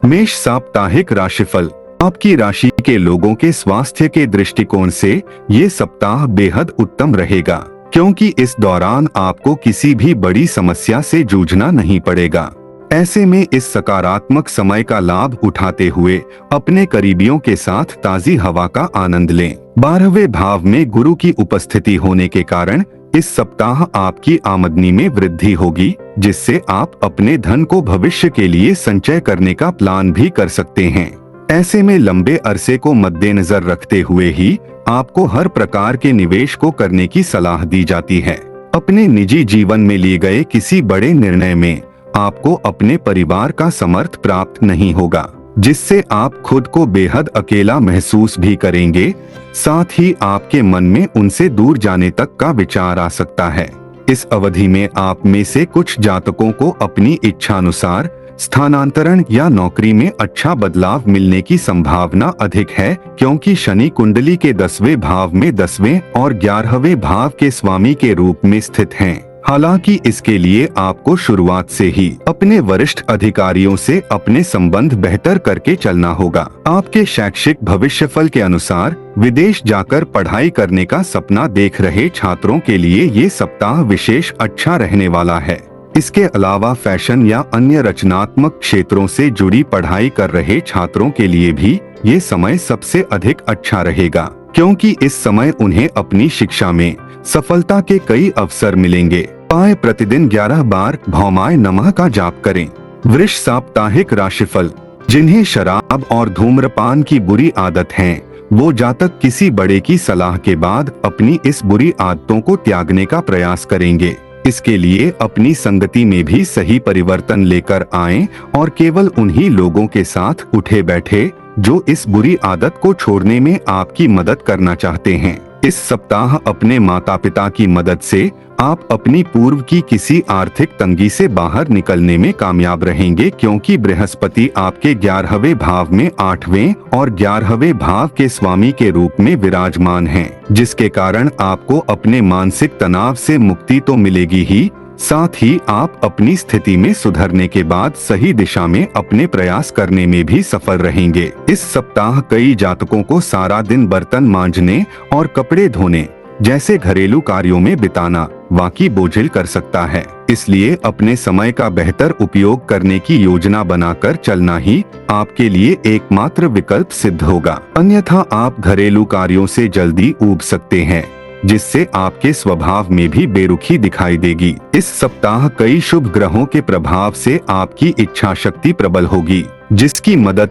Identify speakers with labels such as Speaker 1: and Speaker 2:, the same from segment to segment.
Speaker 1: मेष साप्ताहिक राशिफल। आपकी राशि के लोगों के स्वास्थ्य के दृष्टिकोण से ये सप्ताह बेहद उत्तम रहेगा, क्योंकि इस दौरान आपको किसी भी बड़ी समस्या से जूझना नहीं पड़ेगा। ऐसे में इस सकारात्मक समय का लाभ उठाते हुए अपने करीबियों के साथ ताजी हवा का आनंद लें। 12वें भाव में गुरु की उपस्थिति होने के कारण इस सप्ताह आपकी आमदनी में वृद्धि होगी, जिससे आप अपने धन को भविष्य के लिए संचय करने का प्लान भी कर सकते हैं। ऐसे में लंबे अरसे को मद्देनजर रखते हुए ही आपको हर प्रकार के निवेश को करने की सलाह दी जाती है। अपने निजी जीवन में लिए गए किसी बड़े निर्णय में आपको अपने परिवार का समर्थन प्राप्त नहीं होगा, जिससे आप खुद को बेहद अकेला महसूस भी करेंगे। साथ ही आपके मन में उनसे दूर जाने तक का विचार आ सकता है। इस अवधि में आप में से कुछ जातकों को अपनी इच्छानुसार स्थानांतरण या नौकरी में अच्छा बदलाव मिलने की संभावना अधिक है, क्योंकि शनि कुंडली के 10वें भाव में 10वें और 11वें भाव के स्वामी के रूप में स्थित हैं। हालांकि इसके लिए आपको शुरुआत से ही अपने वरिष्ठ अधिकारियों से अपने संबंध बेहतर करके चलना होगा। आपके शैक्षिक भविष्यफल के अनुसार विदेश जाकर पढ़ाई करने का सपना देख रहे छात्रों के लिए ये सप्ताह विशेष अच्छा रहने वाला है। इसके अलावा फैशन या अन्य रचनात्मक क्षेत्रों से जुड़ी पढ़ाई कर रहे छात्रों के लिए भी ये समय सबसे अधिक अच्छा रहेगा, क्योंकि इस समय उन्हें अपनी शिक्षा में सफलता के कई अवसर मिलेंगे। पाए प्रतिदिन 11 बार भौमाय नमः का जाप करें। वृष साप्ताहिक राशिफल। जिन्हें शराब और धूम्रपान की बुरी आदत है, वो जातक किसी बड़े की सलाह के बाद अपनी इस बुरी आदतों को त्यागने का प्रयास करेंगे। इसके लिए अपनी संगति में भी सही परिवर्तन लेकर आएं और केवल उन्हीं लोगों के साथ उठे बैठे जो इस बुरी आदत को छोड़ने में आपकी मदद करना चाहते हैं। इस सप्ताह अपने माता पिता की मदद से आप अपनी पूर्व की किसी आर्थिक तंगी से बाहर निकलने में कामयाब रहेंगे, क्योंकि बृहस्पति आपके 11वें भाव में 8वें और 11वें भाव के स्वामी के रूप में विराजमान हैं, जिसके कारण आपको अपने मानसिक तनाव से मुक्ति तो मिलेगी ही, साथ ही आप अपनी स्थिति में सुधरने के बाद सही दिशा में अपने प्रयास करने में भी सफल रहेंगे। इस सप्ताह कई जातकों को सारा दिन बर्तन मांजने और कपड़े धोने जैसे घरेलू कार्यों में बिताना वाकई बोझिल कर सकता है। इसलिए अपने समय का बेहतर उपयोग करने की योजना बनाकर चलना ही आपके लिए एकमात्र विकल्प सिद्ध होगा, अन्यथा आप घरेलू कार्यों से जल्दी ऊब सकते हैं, जिससे आपके स्वभाव में भी बेरुखी दिखाई देगी। इस सप्ताह कई शुभ ग्रहों के प्रभाव से आपकी इच्छा शक्ति प्रबल होगी, जिसकी मदद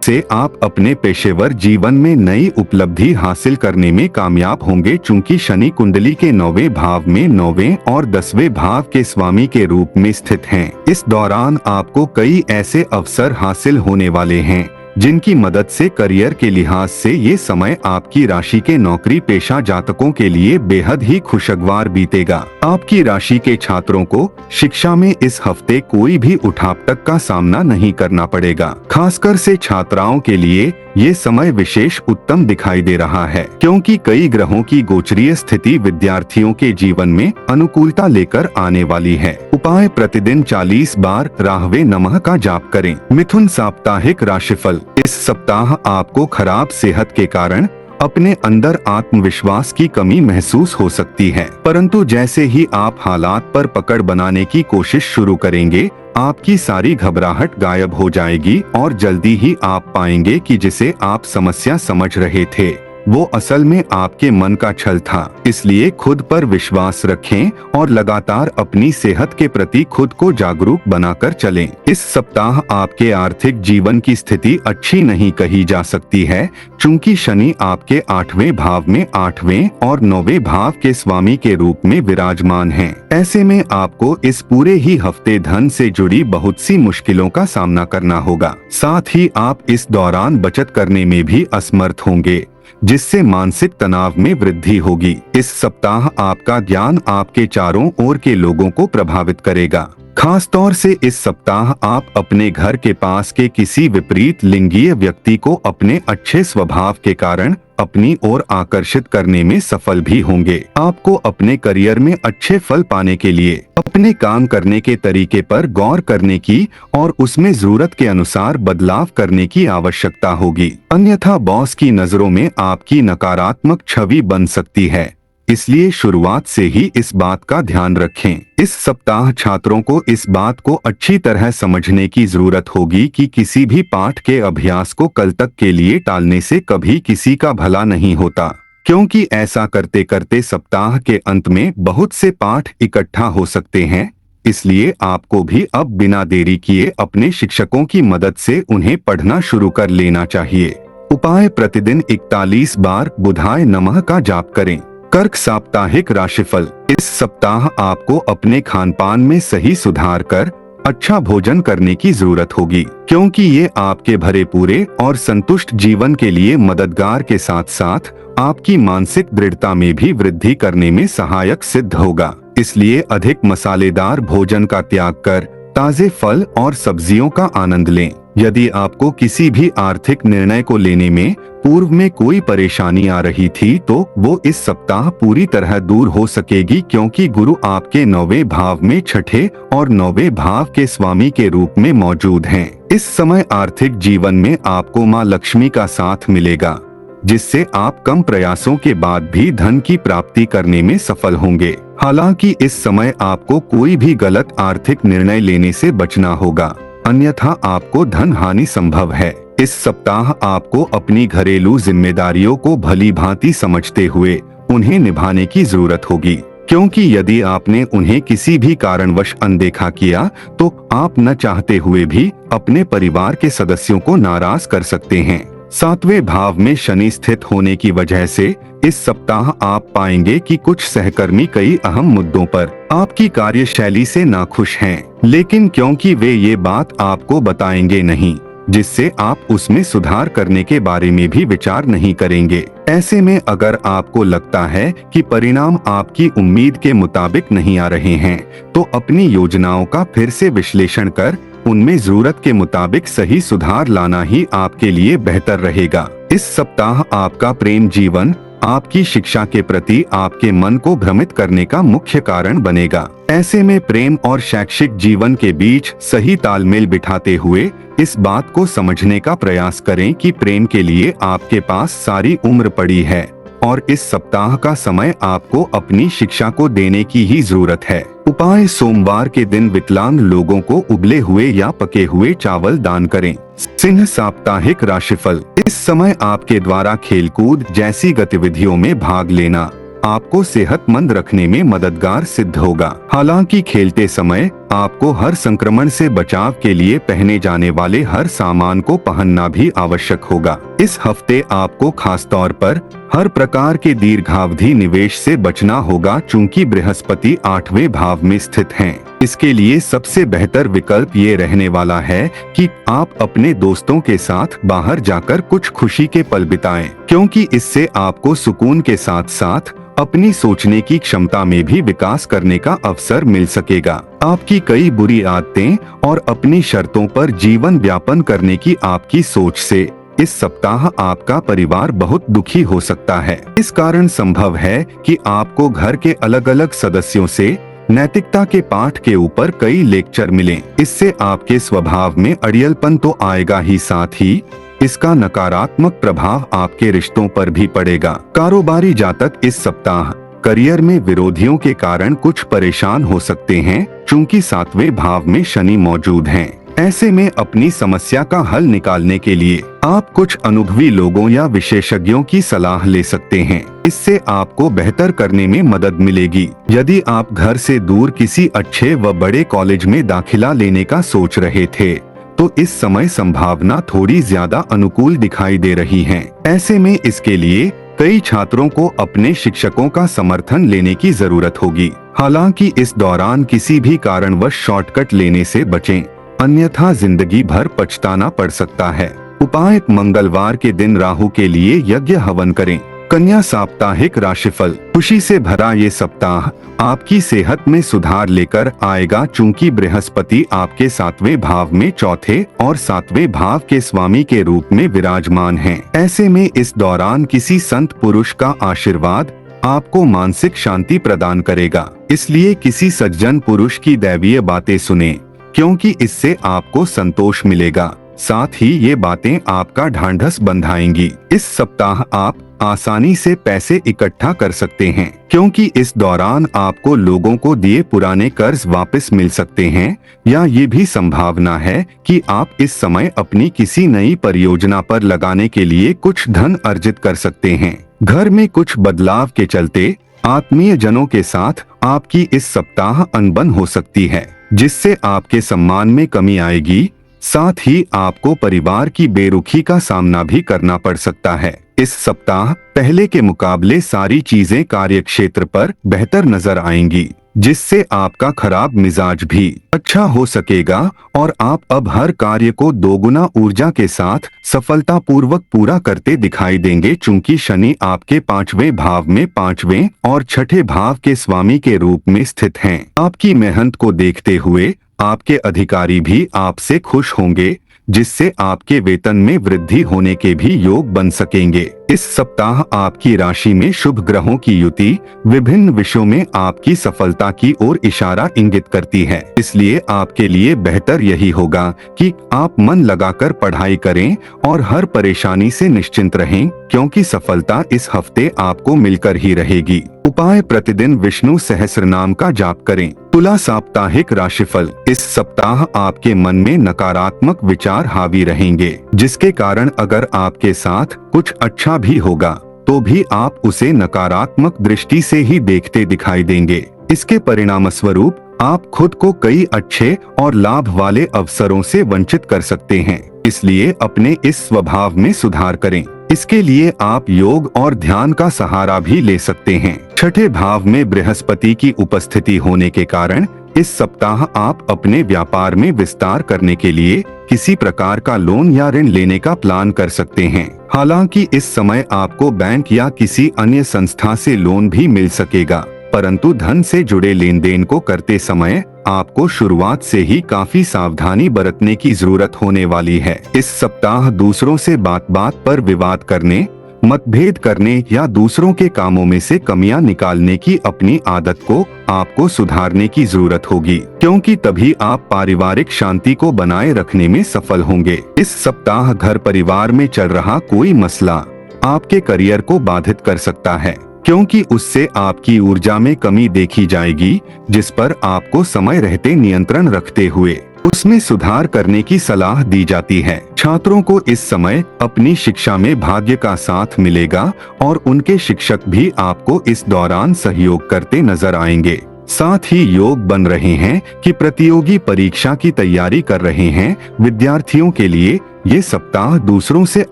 Speaker 1: से आप अपने पेशेवर जीवन में नई उपलब्धि हासिल करने में कामयाब होंगे। चूंकि शनि कुंडली के 9वें भाव में 9वें और 10वें भाव के स्वामी के रूप में स्थित हैं, इस दौरान आपको कई ऐसे अवसर हासिल होने वाले हैं जिनकी मदद से करियर के लिहाज से ये समय आपकी राशि के नौकरी पेशा जातकों के लिए बेहद ही खुशगवार बीतेगा। आपकी राशि के छात्रों को शिक्षा में इस हफ्ते कोई भी उठापटक का सामना नहीं करना पड़ेगा। खासकर से छात्राओं के लिए ये समय विशेष उत्तम दिखाई दे रहा है, क्योंकि कई ग्रहों की गोचरीय स्थिति विद्यार्थियों के जीवन में अनुकूलता लेकर आने वाली है। उपाय प्रतिदिन 40 बार राहवे नमः का जाप करें। मिथुन साप्ताहिक राशिफल। इस सप्ताह आपको खराब सेहत के कारण अपने अंदर आत्मविश्वास की कमी महसूस हो सकती है, परंतु जैसे ही आप हालात पर पकड़ बनाने की कोशिश शुरू करेंगे, आपकी सारी घबराहट गायब हो जाएगी और जल्दी ही आप पाएंगे कि जिसे आप समस्या समझ रहे थे वो असल में आपके मन का छल था। इसलिए खुद पर विश्वास रखें और लगातार अपनी सेहत के प्रति खुद को जागरूक बनाकर चलें। इस सप्ताह आपके आर्थिक जीवन की स्थिति अच्छी नहीं कही जा सकती है, चूंकि शनि आपके 8वें भाव में 8वें और 9वें भाव के स्वामी के रूप में विराजमान हैं। ऐसे में आपको इस पूरे ही हफ्ते धन से जुड़ी बहुत सी मुश्किलों का सामना करना होगा। साथ ही आप इस दौरान बचत करने में भी असमर्थ होंगे, जिससे मानसिक तनाव में वृद्धि होगी। इस सप्ताह आपका ज्ञान आपके चारों ओर के लोगों को प्रभावित करेगा। खास तौर से इस सप्ताह आप अपने घर के पास के किसी विपरीत लिंगीय व्यक्ति को अपने अच्छे स्वभाव के कारण अपनी ओर आकर्षित करने में सफल भी होंगे। आपको अपने करियर में अच्छे फल पाने के लिए अपने काम करने के तरीके पर गौर करने की और उसमें जरूरत के अनुसार बदलाव करने की आवश्यकता होगी, अन्यथा बॉस की नजरों में आपकी नकारात्मक छवि बन सकती है। इसलिए शुरुआत से ही इस बात का ध्यान रखें। इस सप्ताह छात्रों को इस बात को अच्छी तरह समझने की जरूरत होगी कि किसी भी पाठ के अभ्यास को कल तक के लिए टालने से कभी किसी का भला नहीं होता, क्योंकि ऐसा करते करते सप्ताह के अंत में बहुत से पाठ इकट्ठा हो सकते हैं। इसलिए आपको भी अब बिना देरी किए अपने शिक्षकों की मदद से उन्हें पढ़ना शुरू कर लेना चाहिए। उपाय: प्रतिदिन 41 बार बुधाय नमः का जाप करें। कर्क साप्ताहिक राशिफल: इस सप्ताह आपको अपने खानपान में सही सुधार कर अच्छा भोजन करने की जरूरत होगी, क्योंकि ये आपके भरे पूरे और संतुष्ट जीवन के लिए मददगार के साथ साथ आपकी मानसिक दृढ़ता में भी वृद्धि करने में सहायक सिद्ध होगा। इसलिए अधिक मसालेदार भोजन का त्याग कर ताजे फल और सब्जियों का आनंद लें। यदि आपको किसी भी आर्थिक निर्णय को लेने में पूर्व में कोई परेशानी आ रही थी तो वो इस सप्ताह पूरी तरह दूर हो सकेगी, क्योंकि गुरु आपके 9वें भाव में छठे और 9वें भाव के स्वामी के रूप में मौजूद हैं। इस समय आर्थिक जीवन में आपको मां लक्ष्मी का साथ मिलेगा, जिससे आप कम प्रयासों के बाद भी धन की प्राप्ति करने में सफल होंगे। हालांकि इस समय आपको कोई भी गलत आर्थिक निर्णय लेने से बचना होगा, अन्यथा आपको धन हानि संभव है। इस सप्ताह आपको अपनी घरेलू जिम्मेदारियों को भली भांति समझते हुए उन्हें निभाने की जरूरत होगी, क्योंकि यदि आपने उन्हें किसी भी कारणवश अनदेखा किया तो आप न चाहते हुए भी अपने परिवार के सदस्यों को नाराज कर सकते हैं। 7वें भाव में शनि स्थित होने की वजह से इस सप्ताह आप पाएंगे कि कुछ सहकर्मी कई अहम मुद्दों पर आपकी कार्यशैली से नाखुश हैं, लेकिन क्योंकि वे ये बात आपको बताएंगे नहीं, जिससे आप उसमें सुधार करने के बारे में भी विचार नहीं करेंगे। ऐसे में अगर आपको लगता है कि परिणाम आपकी उम्मीद के मुताबिक नहीं आ रहे हैं, तो अपनी योजनाओं का फिर से विश्लेषण कर उनमें जरूरत के मुताबिक सही सुधार लाना ही आपके लिए बेहतर रहेगा। इस सप्ताह आपका प्रेम जीवन आपकी शिक्षा के प्रति आपके मन को भ्रमित करने का मुख्य कारण बनेगा। ऐसे में प्रेम और शैक्षिक जीवन के बीच सही तालमेल बिठाते हुए इस बात को समझने का प्रयास करें कि प्रेम के लिए आपके पास सारी उम्र पड़ी है और इस सप्ताह का समय आपको अपनी शिक्षा को देने की ही जरूरत है। उपाय: सोमवार के दिन विकलांग लोगों को उबले हुए या पके हुए चावल दान करें। सिंह साप्ताहिक राशिफल: इस समय आपके द्वारा खेलकूद जैसी गतिविधियों में भाग लेना आपको सेहतमंद रखने में मददगार सिद्ध होगा। हालांकि खेलते समय आपको हर संक्रमण से बचाव के लिए पहने जाने वाले हर सामान को पहनना भी आवश्यक होगा। इस हफ्ते आपको खास तौर पर हर प्रकार के दीर्घावधि निवेश से बचना होगा, चूंकि बृहस्पति 8वें भाव में स्थित हैं। इसके लिए सबसे बेहतर विकल्प ये रहने वाला है कि आप अपने दोस्तों के साथ बाहर जाकर कुछ खुशी के पल बिताएं, क्योंकि इससे आपको सुकून के साथ साथ अपनी सोचने की क्षमता में भी विकास करने का अवसर मिल सकेगा। आपकी कई बुरी आदतें और अपनी शर्तों पर जीवन व्यापन करने की आपकी सोच से इस सप्ताह आपका परिवार बहुत दुखी हो सकता है। इस कारण संभव है कि आपको घर के अलग अलग सदस्यों से नैतिकता के पाठ के ऊपर कई लेक्चर मिलें। इससे आपके स्वभाव में अड़ियलपन तो आएगा ही, साथ ही इसका नकारात्मक प्रभाव आपके रिश्तों पर भी पड़ेगा। कारोबारी जातक इस सप्ताह करियर में विरोधियों के कारण कुछ परेशान हो सकते हैं, चूंकि 7वें भाव में शनि मौजूद हैं। ऐसे में अपनी समस्या का हल निकालने के लिए आप कुछ अनुभवी लोगों या विशेषज्ञों की सलाह ले सकते हैं। इससे आपको बेहतर करने में मदद मिलेगी। यदि आप घर से दूर किसी अच्छे व बड़े कॉलेज में दाखिला लेने का सोच रहे थे तो इस समय संभावना थोड़ी ज्यादा अनुकूल दिखाई दे रही है। ऐसे में इसके लिए कई छात्रों को अपने शिक्षकों का समर्थन लेने की जरूरत होगी। हालांकि इस दौरान किसी भी कारणवश शॉर्टकट लेने से बचें, अन्यथा जिंदगी भर पछताना पड़ सकता है। उपाय: मंगलवार के दिन राहु के लिए यज्ञ हवन करें। कन्या साप्ताहिक राशिफल। खुशी से भरा ये सप्ताह आपकी सेहत में सुधार लेकर आएगा, चूंकि बृहस्पति आपके 7वें भाव में चौथे और 7वें भाव के स्वामी के रूप में विराजमान हैं। ऐसे में इस दौरान किसी संत पुरुष का आशीर्वाद आपको मानसिक शांति प्रदान करेगा। इसलिए किसी सज्जन पुरुष की दैवीय बातें सुने, क्योंकि इससे आपको संतोष मिलेगा। साथ ही ये बातें आपका ढांढस बंधाएंगी। इस सप्ताह आप आसानी से पैसे इकट्ठा कर सकते हैं, क्योंकि इस दौरान आपको लोगों को दिए पुराने कर्ज वापस मिल सकते हैं, या ये भी संभावना है कि आप इस समय अपनी किसी नई परियोजना पर लगाने के लिए कुछ धन अर्जित कर सकते हैं। घर में कुछ बदलाव के चलते आत्मीय जनों के साथ आपकी इस सप्ताह अनबन हो सकती है, जिससे आपके सम्मान में कमी आएगी। साथ ही आपको परिवार की बेरुखी का सामना भी करना पड़ सकता है। इस सप्ताह पहले के मुकाबले सारी चीजें कार्यक्षेत्र पर बेहतर नजर आएंगी, जिससे आपका खराब मिजाज भी अच्छा हो सकेगा और आप अब हर कार्य को दोगुना ऊर्जा के साथ सफलतापूर्वक पूरा करते दिखाई देंगे, चूंकि शनि आपके 5वें भाव में 5वें और 6ठे भाव के स्वामी के रूप में स्थित हैं। आपकी मेहनत को देखते हुए आपके अधिकारी भी आपसे खुश होंगे, जिससे आपके वेतन में वृद्धि होने के भी योग बन सकेंगे। इस सप्ताह आपकी राशि में शुभ ग्रहों की युति विभिन्न विषयों में आपकी सफलता की ओर इशारा इंगित करती है। इसलिए आपके लिए बेहतर यही होगा कि आप मन लगाकर पढ़ाई करें और हर परेशानी से निश्चिंत रहें, क्योंकि सफलता इस हफ्ते आपको मिलकर ही रहेगी। उपाय: प्रतिदिन विष्णु सहस्रनाम का जाप करें। तुला साप्ताहिक राशिफल। इस सप्ताह आपके मन में नकारात्मक विचार हावी रहेंगे, जिसके कारण अगर आपके साथ कुछ अच्छा भी होगा तो भी आप उसे नकारात्मक दृष्टि से ही देखते दिखाई देंगे। इसके परिणाम स्वरूप आप खुद को कई अच्छे और लाभ वाले अवसरों से वंचित कर सकते हैं। इसलिए अपने इस स्वभाव में सुधार करें। इसके लिए आप योग और ध्यान का सहारा भी ले सकते हैं। 6ठे भाव में बृहस्पति की उपस्थिति होने के कारण इस सप्ताह आप अपने व्यापार में विस्तार करने के लिए किसी प्रकार का लोन या ऋण लेने का प्लान कर सकते हैं। हालांकि इस समय आपको बैंक या किसी अन्य संस्था से लोन भी मिल सकेगा, परंतु धन से जुड़े लेन देन को करते समय आपको शुरुआत से ही काफी सावधानी बरतने की जरूरत होने वाली है। इस सप्ताह दूसरों से बात बात पर विवाद करने, मतभेद करने या दूसरों के कामों में से कमियां निकालने की अपनी आदत को आपको सुधारने की जरूरत होगी, क्योंकि तभी आप पारिवारिक शांति को बनाए रखने में सफल होंगे। इस सप्ताह घर परिवार में चल रहा कोई मसला आपके करियर को बाधित कर सकता है, क्योंकि उससे आपकी ऊर्जा में कमी देखी जाएगी, जिस पर आपको समय रहते नियंत्रण रखते हुए उसमें सुधार करने की सलाह दी जाती है। छात्रों को इस समय अपनी शिक्षा में भाग्य का साथ मिलेगा और उनके शिक्षक भी आपको इस दौरान सहयोग करते नजर आएंगे। साथ ही योग बन रहे हैं कि प्रतियोगी परीक्षा की तैयारी कर रहे हैं विद्यार्थियों के लिए ये सप्ताह दूसरों से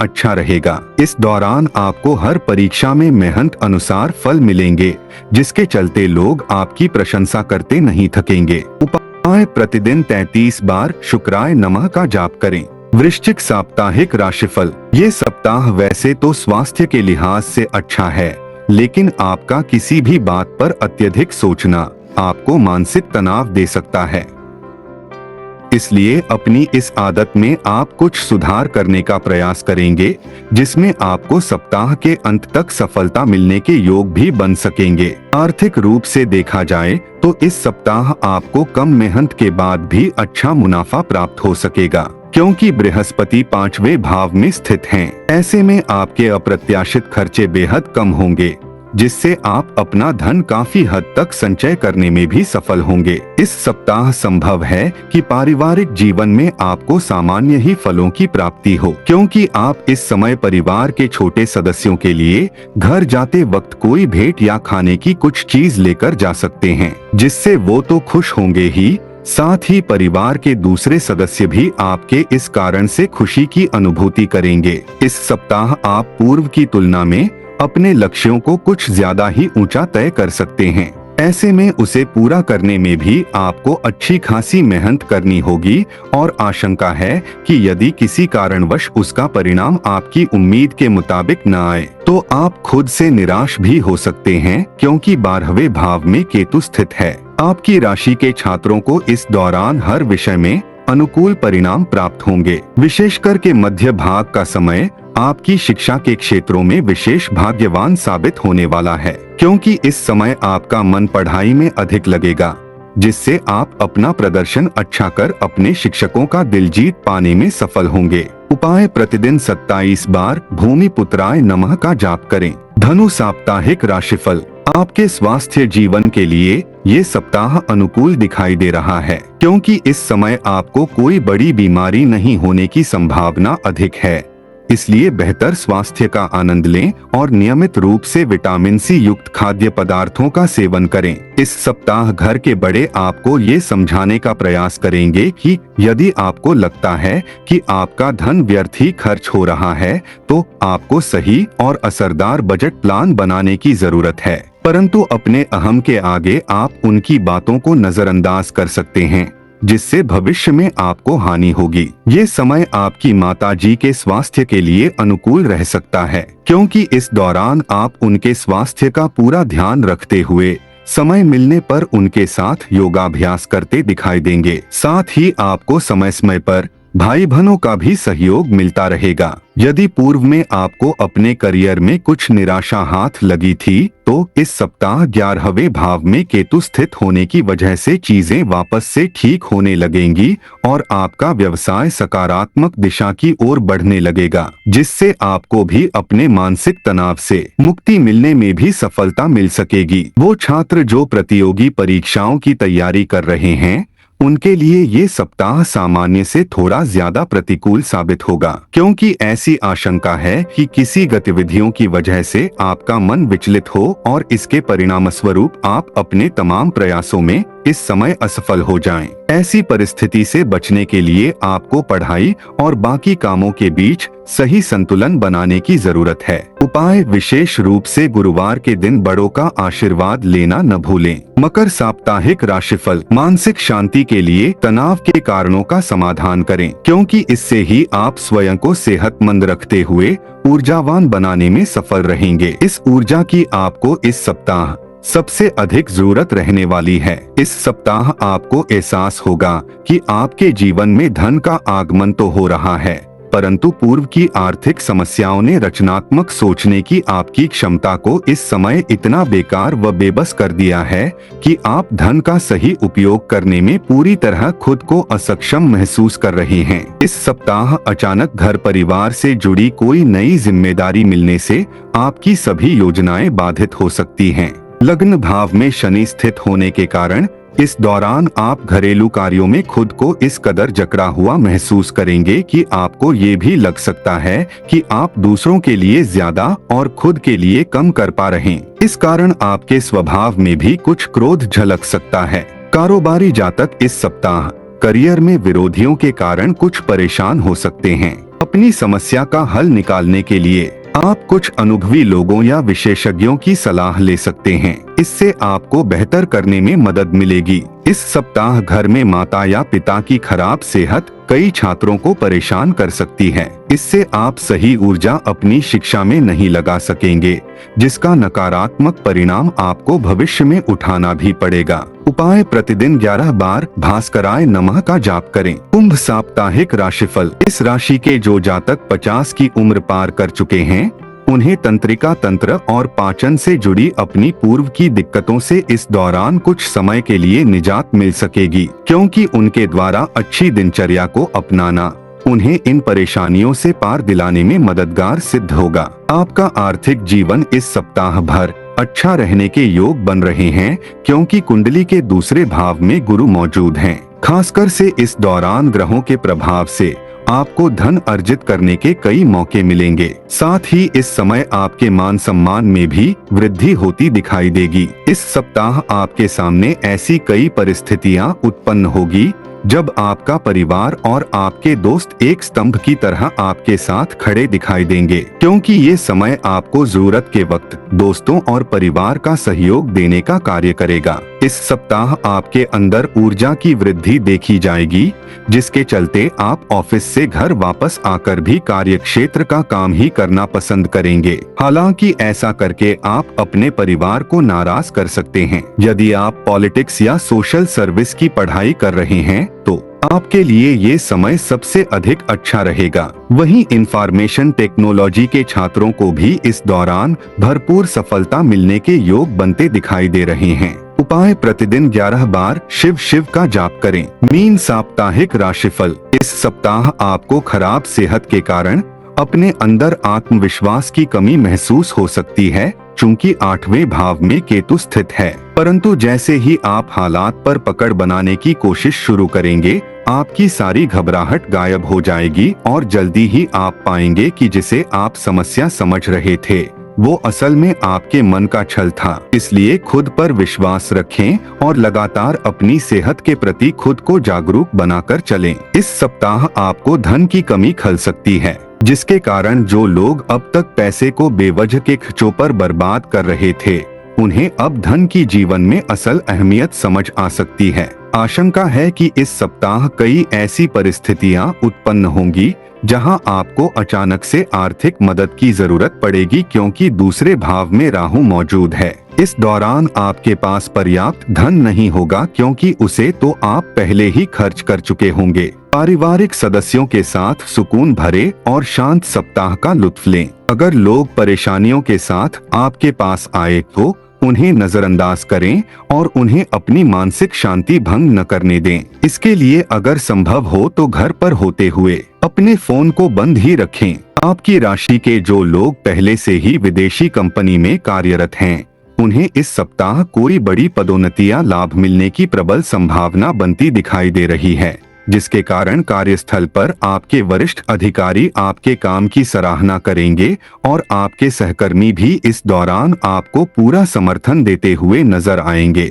Speaker 1: अच्छा रहेगा। इस दौरान आपको हर परीक्षा में मेहनत अनुसार फल मिलेंगे, जिसके चलते लोग आपकी प्रशंसा करते नहीं थकेंगे। उपाय: प्रतिदिन 33 बार शुक्राय नमः का जाप करें। वृश्चिक साप्ताहिक राशिफल। ये सप्ताह वैसे तो स्वास्थ्य के लिहाज से अच्छा है, लेकिन आपका किसी भी बात पर अत्यधिक सोचना आपको मानसिक तनाव दे सकता है। इसलिए अपनी इस आदत में आप कुछ सुधार करने का प्रयास करेंगे, जिसमें आपको सप्ताह के अंत तक सफलता मिलने के योग भी बन सकेंगे। आर्थिक रूप से देखा जाए तो इस सप्ताह आपको कम मेहनत के बाद भी अच्छा मुनाफा प्राप्त हो सकेगा, क्योंकि बृहस्पति 5वें भाव में स्थित हैं। ऐसे में आपके अप्रत्याशित खर्चे बेहद कम होंगे, जिससे आप अपना धन काफी हद तक संचय करने में भी सफल होंगे। इस सप्ताह संभव है कि पारिवारिक जीवन में आपको सामान्य ही फलों की प्राप्ति हो, क्योंकि आप इस समय परिवार के छोटे सदस्यों के लिए घर जाते वक्त कोई भेंट या खाने की कुछ चीज लेकर जा सकते हैं, जिससे वो तो खुश होंगे ही, साथ ही परिवार के दूसरे सदस्य भी आपके इस कारण से खुशी की अनुभूति करेंगे। इस सप्ताह आप पूर्व की तुलना में अपने लक्ष्यों को कुछ ज्यादा ही ऊंचा तय कर सकते हैं। ऐसे में उसे पूरा करने में भी आपको अच्छी खासी मेहनत करनी होगी और आशंका है कि यदि किसी कारणवश उसका परिणाम आपकी उम्मीद के मुताबिक न आए तो आप खुद से निराश भी हो सकते हैं, क्योंकि 12वें भाव में केतु स्थित है। आपकी राशि के छात्रों को इस दौरान हर विषय में अनुकूल परिणाम प्राप्त होंगे। विशेषकर के मध्य भाग का समय आपकी शिक्षा के क्षेत्रों में विशेष भाग्यवान साबित होने वाला है, क्योंकि इस समय आपका मन पढ़ाई में अधिक लगेगा, जिससे आप अपना प्रदर्शन अच्छा कर अपने शिक्षकों का दिल जीत पाने में सफल होंगे। उपाय: प्रतिदिन 27 बार भूमि पुत्राय नमः का जाप करें। धनु साप्ताहिक राशिफल। आपके स्वास्थ्य जीवन के लिए ये सप्ताह अनुकूल दिखाई दे रहा है, क्योंकि इस समय आपको कोई बड़ी बीमारी नहीं होने की संभावना अधिक है। इसलिए बेहतर स्वास्थ्य का आनंद लें और नियमित रूप से विटामिन सी युक्त खाद्य पदार्थों का सेवन करें। इस सप्ताह घर के बड़े आपको ये समझाने का प्रयास करेंगे कि यदि आपको लगता है कि आपका धन व्यर्थ ही खर्च हो रहा है, तो आपको सही और असरदार बजट प्लान बनाने की जरूरत है। परंतु अपने अहम के आगे आप उनकी बातों को नजरअंदाज कर सकते हैं, जिससे भविष्य में आपको हानि होगी। ये समय आपकी माताजी के स्वास्थ्य के लिए अनुकूल रह सकता है, क्योंकि इस दौरान आप उनके स्वास्थ्य का पूरा ध्यान रखते हुए समय मिलने पर उनके साथ योगाभ्यास करते दिखाई देंगे। साथ ही आपको समय समय पर भाई बहनों का भी सहयोग मिलता रहेगा। यदि पूर्व में आपको अपने करियर में कुछ निराशा हाथ लगी थी, तो इस सप्ताह 11वें भाव में केतु स्थित होने की वजह से चीजें वापस से ठीक होने लगेंगी और आपका व्यवसाय सकारात्मक दिशा की ओर बढ़ने लगेगा, जिससे आपको भी अपने मानसिक तनाव से मुक्ति मिलने में भी सफलता मिल सकेगी। वो छात्र जो प्रतियोगी परीक्षाओं की तैयारी कर रहे हैं, उनके लिए ये सप्ताह सामान्य से थोड़ा ज्यादा प्रतिकूल साबित होगा, क्योंकि ऐसी आशंका है कि किसी गतिविधियों की वजह से आपका मन विचलित हो और इसके परिणामस्वरूप आप अपने तमाम प्रयासों में इस समय असफल हो जाएं। ऐसी परिस्थिति से बचने के लिए आपको पढ़ाई और बाकी कामों के बीच सही संतुलन बनाने की जरूरत है। उपाय: विशेष रूप से गुरुवार के दिन बड़ों का आशीर्वाद लेना न भूलें। मकर साप्ताहिक राशिफल। मानसिक शांति के लिए तनाव के कारणों का समाधान करें, क्योंकि इससे ही आप स्वयं को सेहतमंद रखते हुए ऊर्जावान बनाने में सफल रहेंगे। इस ऊर्जा की आपको इस सप्ताह सबसे अधिक जरूरत रहने वाली है। इस सप्ताह आपको एहसास होगा कि आपके जीवन में धन का आगमन तो हो रहा है, परंतु पूर्व की आर्थिक समस्याओं ने रचनात्मक सोचने की आपकी क्षमता को इस समय इतना बेकार व बेबस कर दिया है कि आप धन का सही उपयोग करने में पूरी तरह खुद को असक्षम महसूस कर रहे हैं। इस सप्ताह अचानक घर परिवार से जुड़ी कोई नई जिम्मेदारी मिलने से आपकी सभी योजनाएं बाधित हो सकती हैं। लग्न भाव में शनि स्थित होने के कारण इस दौरान आप घरेलू कार्यों में खुद को इस कदर जकड़ा हुआ महसूस करेंगे कि आपको ये भी लग सकता है कि आप दूसरों के लिए ज्यादा और खुद के लिए कम कर पा रहे हैं। इस कारण आपके स्वभाव में भी कुछ क्रोध झलक सकता है। कारोबारी जातक इस सप्ताह करियर में विरोधियों के कारण कुछ परेशान हो सकते हैं। अपनी समस्या का हल निकालने के लिए आप कुछ अनुभवी लोगों या विशेषज्ञों की सलाह ले सकते हैं। इससे आपको बेहतर करने में मदद मिलेगी। इस सप्ताह घर में माता या पिता की खराब सेहत कई छात्रों को परेशान कर सकती है। इससे आप सही ऊर्जा अपनी शिक्षा में नहीं लगा सकेंगे, जिसका नकारात्मक परिणाम आपको भविष्य में उठाना भी पड़ेगा। उपाय: प्रतिदिन 11 बार भास्कराय नमः का जाप करें। कुंभ साप्ताहिक राशिफल। इस राशि के जो जातक 50 की उम्र पार कर चुके हैं, उन्हें तंत्रिका तंत्र और पाचन से जुड़ी अपनी पूर्व की दिक्कतों से इस दौरान कुछ समय के लिए निजात मिल सकेगी, क्योंकि उनके द्वारा अच्छी दिनचर्या को अपनाना उन्हें इन परेशानियों से पार दिलाने में मददगार सिद्ध होगा। आपका आर्थिक जीवन इस सप्ताह भर अच्छा रहने के योग बन रहे हैं, क्योंकि कुंडली के दूसरे भाव में गुरु मौजूद हैं। खासकर से इस दौरान ग्रहों के प्रभाव से आपको धन अर्जित करने के कई मौके मिलेंगे। साथ ही इस समय आपके मान सम्मान में भी वृद्धि होती दिखाई देगी। इस सप्ताह आपके सामने ऐसी कई परिस्थितियां उत्पन्न होगी जब आपका परिवार और आपके दोस्त एक स्तंभ की तरह आपके साथ खड़े दिखाई देंगे, क्योंकि ये समय आपको जरूरत के वक्त दोस्तों और परिवार का सहयोग देने का कार्य करेगा। इस सप्ताह आपके अंदर ऊर्जा की वृद्धि देखी जाएगी, जिसके चलते आप ऑफिस से घर वापस आकर भी कार्यक्षेत्र का काम ही करना पसंद करेंगे। हालांकि ऐसा करके आप अपने परिवार को नाराज कर सकते हैं। यदि आप पॉलिटिक्स या सोशल सर्विस की पढ़ाई कर रहे हैं तो आपके लिए ये समय सबसे अधिक अच्छा रहेगा। वहीं इंफॉर्मेशन टेक्नोलॉजी के छात्रों को भी इस दौरान भरपूर सफलता मिलने के योग बनते दिखाई दे रहे हैं। उपाय: प्रतिदिन 11 बार शिव शिव का जाप करें। मीन साप्ताहिक राशिफल। इस सप्ताह आपको खराब सेहत के कारण अपने अंदर आत्मविश्वास की कमी महसूस हो सकती है, चूंकि 8वें भाव में केतु स्थित है। परंतु जैसे ही आप हालात पर पकड़ बनाने की कोशिश शुरू करेंगे, आपकी सारी घबराहट गायब हो जाएगी और जल्दी ही आप पाएंगे कि जिसे आप समस्या समझ रहे थे वो असल में आपके मन का छल था। इसलिए खुद पर विश्वास रखें और लगातार अपनी सेहत के प्रति खुद को जागरूक बनाकर चलें। इस सप्ताह आपको धन की कमी खल सकती है, जिसके कारण जो लोग अब तक पैसे को बेवजह के खर्चों पर बर्बाद कर रहे थे, उन्हें अब धन की जीवन में असल अहमियत समझ आ सकती है। आशंका है कि इस सप्ताह कई ऐसी परिस्थितियां उत्पन्न होंगी जहां आपको अचानक से आर्थिक मदद की जरूरत पड़ेगी, क्योंकि दूसरे भाव में राहु मौजूद है। इस दौरान आपके पास पर्याप्त धन नहीं होगा, क्योंकि उसे तो आप पहले ही खर्च कर चुके होंगे। पारिवारिक सदस्यों के साथ सुकून भरे और शांत सप्ताह का लुत्फ लें। अगर लोग परेशानियों के साथ आपके पास आए तो उन्हें नजरअंदाज करें और उन्हें अपनी मानसिक शांति भंग न करने दें। इसके लिए अगर संभव हो तो घर पर होते हुए अपने फोन को बंद ही रखें। आपकी राशि के जो लोग पहले से ही विदेशी कंपनी में कार्यरत हैं, उन्हें इस सप्ताह कोई बड़ी पदोन्नति या लाभ मिलने की प्रबल संभावना बनती दिखाई दे रही है, जिसके कारण कार्यस्थल पर आपके वरिष्ठ अधिकारी आपके काम की सराहना करेंगे और आपके सहकर्मी भी इस दौरान आपको पूरा समर्थन देते हुए नजर आएंगे।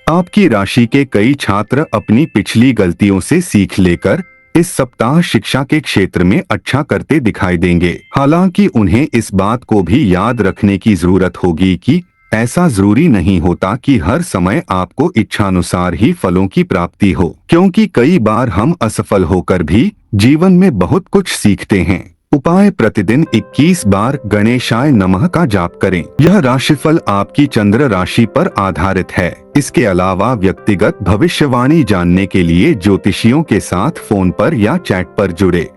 Speaker 1: आपकी राशि के कई छात्र अपनी पिछली गलतियों से सीख लेकर इस सप्ताह शिक्षा के क्षेत्र में अच्छा करते दिखाई देंगे। हालांकि उन्हें इस बात को भी याद रखने की जरूरत होगी कि ऐसा जरूरी नहीं होता कि हर समय आपको इच्छानुसार ही फलों की प्राप्ति हो, क्योंकि कई बार हम असफल होकर भी जीवन में बहुत कुछ सीखते हैं। उपाय: प्रतिदिन 21 बार गणेशाय नमः का जाप करें। यह राशिफल आपकी चंद्र राशि पर आधारित है। इसके अलावा व्यक्तिगत भविष्यवाणी जानने के लिए ज्योतिषियों के साथ फोन पर या चैट पर जुड़े।